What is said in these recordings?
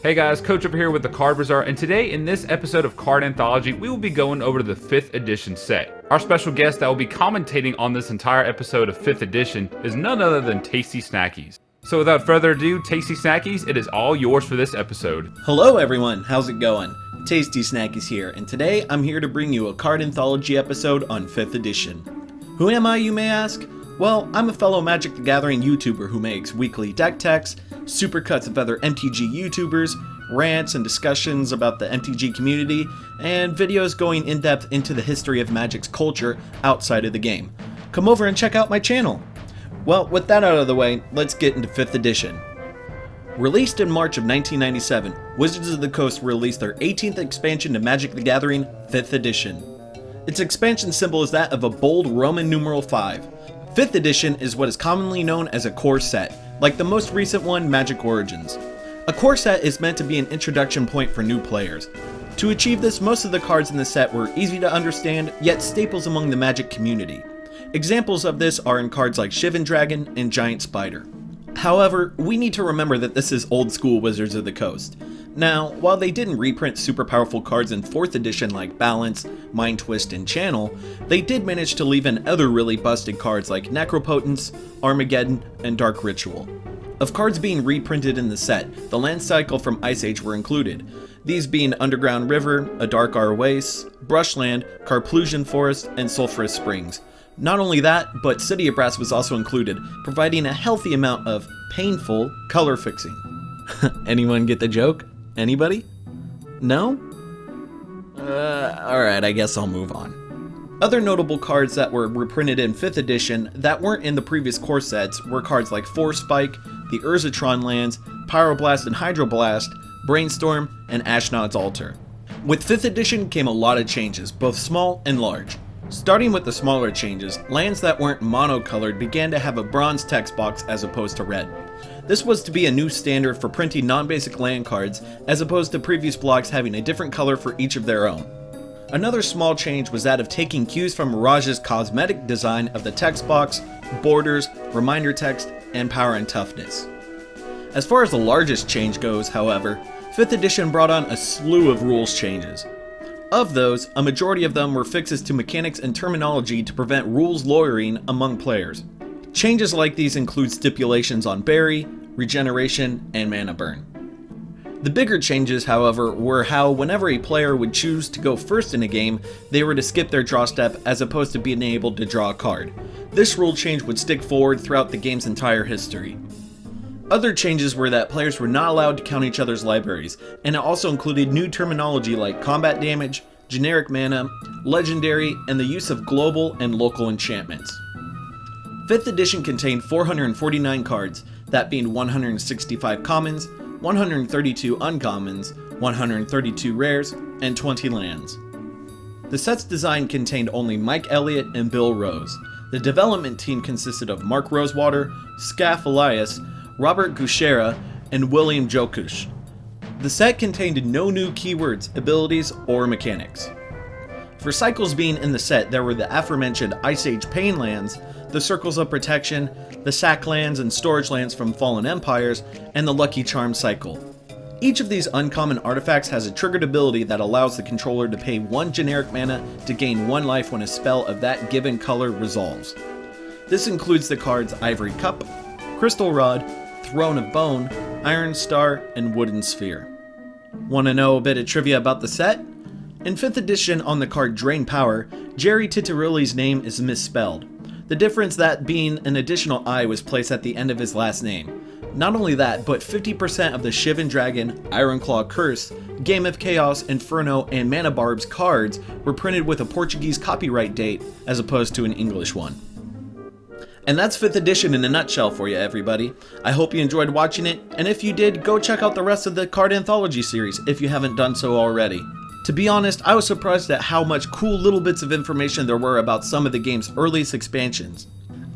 Hey guys, Coach over here with the Card Bazaar, and today in this episode of Card Anthology, we will be going over the 5th edition set. Our special guest that will be commentating on this entire episode of 5th edition is none other than TastySnackies. So without further ado, TastySnackies, it is all yours for this episode. Hello everyone, how's it going? TastySnackies here, and today I'm here to bring you a Card Anthology episode on 5th edition. Who am I, you may ask? Well, I'm a fellow Magic the Gathering YouTuber who makes weekly deck techs, supercuts of other MTG YouTubers, rants and discussions about the MTG community, and videos going in-depth into the history of Magic's culture outside of the game. Come over and check out my channel! Well, with that out of the way, let's get into 5th edition. Released in March of 1997, Wizards of the Coast released their 18th expansion to Magic the Gathering, 5th edition. Its expansion symbol is that of a bold Roman numeral 5. 5th edition is what is commonly known as a core set, like the most recent one, Magic Origins. A core set is meant to be an introduction point for new players. To achieve this, most of the cards in the set were easy to understand, yet staples among the Magic community. Examples of this are in cards like Shivan Dragon and Giant Spider. However, we need to remember that this is old school Wizards of the Coast. Now, while they didn't reprint super powerful cards in 4th edition like Balance, Mind Twist, and Channel, they did manage to leave in other really busted cards like Necropotence, Armageddon, and Dark Ritual. Of cards being reprinted in the set, the land cycle from Ice Age were included, these being Underground River, A Dark Oasis, Brushland, Carplusian Forest, and Sulphurous Springs. Not only that, but City of Brass was also included, providing a healthy amount of painful color fixing. Anyone get the joke? Anybody? No? Alright, I guess I'll move on. Other notable cards that were reprinted in 5th edition that weren't in the previous core sets were cards like Force Spike, the Urzatron lands, Pyroblast and Hydroblast, Brainstorm, and Ashnod's Altar. With 5th edition came a lot of changes, both small and large. Starting with the smaller changes, lands that weren't monocolored began to have a bronze text box as opposed to red. This was to be a new standard for printing non-basic land cards, as opposed to previous blocks having a different color for each of their own. Another small change was that of taking cues from Mirage's cosmetic design of the text box, borders, reminder text, and power and toughness. As far as the largest change goes, however, 5th edition brought on a slew of rules changes. Of those, a majority of them were fixes to mechanics and terminology to prevent rules lawyering among players. Changes like these include stipulations on bury, regeneration, and mana burn. The bigger changes, however, were how whenever a player would choose to go first in a game, they were to skip their draw step as opposed to being able to draw a card. This rule change would stick forward throughout the game's entire history. Other changes were that players were not allowed to count each other's libraries, and it also included new terminology like combat damage, generic mana, legendary, and the use of global and local enchantments. 5th edition contained 449 cards, that being 165 commons, 132 uncommons, 132 rares, and 20 lands. The set's design contained only Mike Elliott and Bill Rose. The development team consisted of Mark Rosewater, Scaff Elias, Robert Gushera, and William Jokush. The set contained no new keywords, abilities, or mechanics. For cycles being in the set, there were the aforementioned Ice Age Pain lands, the Circles of Protection, the Sack lands and Storage lands from Fallen Empires, and the Lucky Charm cycle. Each of these uncommon artifacts has a triggered ability that allows the controller to pay 1 generic mana to gain 1 life when a spell of that given color resolves. This includes the cards Ivory Cup, Crystal Rod, Throne of Bone, Iron Star, and Wooden Sphere. Want to know a bit of trivia about the set? In 5th edition on the card Drain Power, Jerry Titarilli's name is misspelled. The difference that being an additional I was placed at the end of his last name. Not only that, but 50% of the Shivan Dragon, Ironclaw Curse, Game of Chaos, Inferno, and Mana Barbs cards were printed with a Portuguese copyright date as opposed to an English one. And that's 5th edition in a nutshell for you, everybody. I hope you enjoyed watching it, and if you did, go check out the rest of the Card Anthology series if you haven't done so already. To be honest, I was surprised at how much cool little bits of information there were about some of the game's earliest expansions.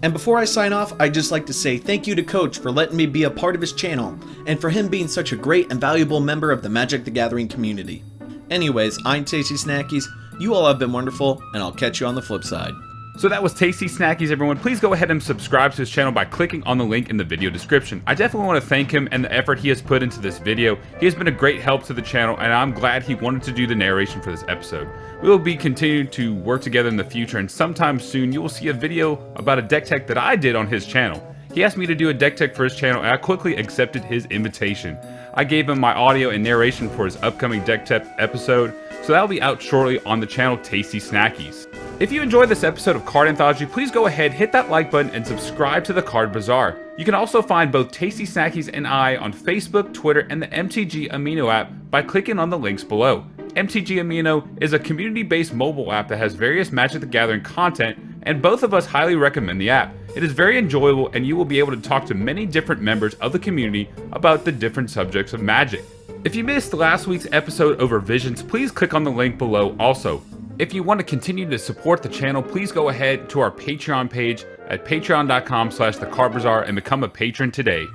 And before I sign off, I'd just like to say thank you to Coach for letting me be a part of his channel, and for him being such a great and valuable member of the Magic the Gathering community. Anyways, I'm TastySnackies, you all have been wonderful, and I'll catch you on the flip side. So that was TastySnackies, everyone. Please go ahead and subscribe to his channel by clicking on the link in the video description. I definitely want to thank him and the effort he has put into this video. He has been a great help to the channel, and I'm glad he wanted to do the narration for this episode. We will be continuing to work together in the future, and sometime soon you will see a video about a deck tech that I did on his channel. He asked me to do a deck tech for his channel, and I quickly accepted his invitation. I gave him my audio and narration for his upcoming deck tech episode, so that'll be out shortly on the channel TastySnackies. If you enjoyed this episode of Card Anthology, please go ahead, hit that like button, and subscribe to the Card Bazaar. You can also find both TastySnackies and I on Facebook, Twitter, and the MTG Amino app by clicking on the links below. MTG Amino is a community-based mobile app that has various Magic the Gathering content, and both of us highly recommend the app. It is very enjoyable, and you will be able to talk to many different members of the community about the different subjects of Magic. If you missed last week's episode over Visions, please click on the link below also. If you want to continue to support the channel, please go ahead to our Patreon page at patreon.com/thecardbazaar and become a patron today.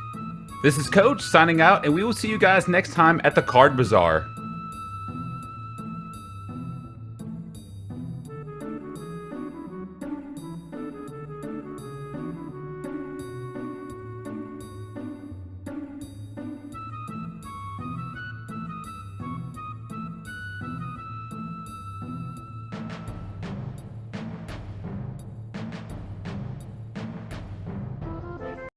This is Coach signing out, and we will see you guys next time at the Card Bazaar.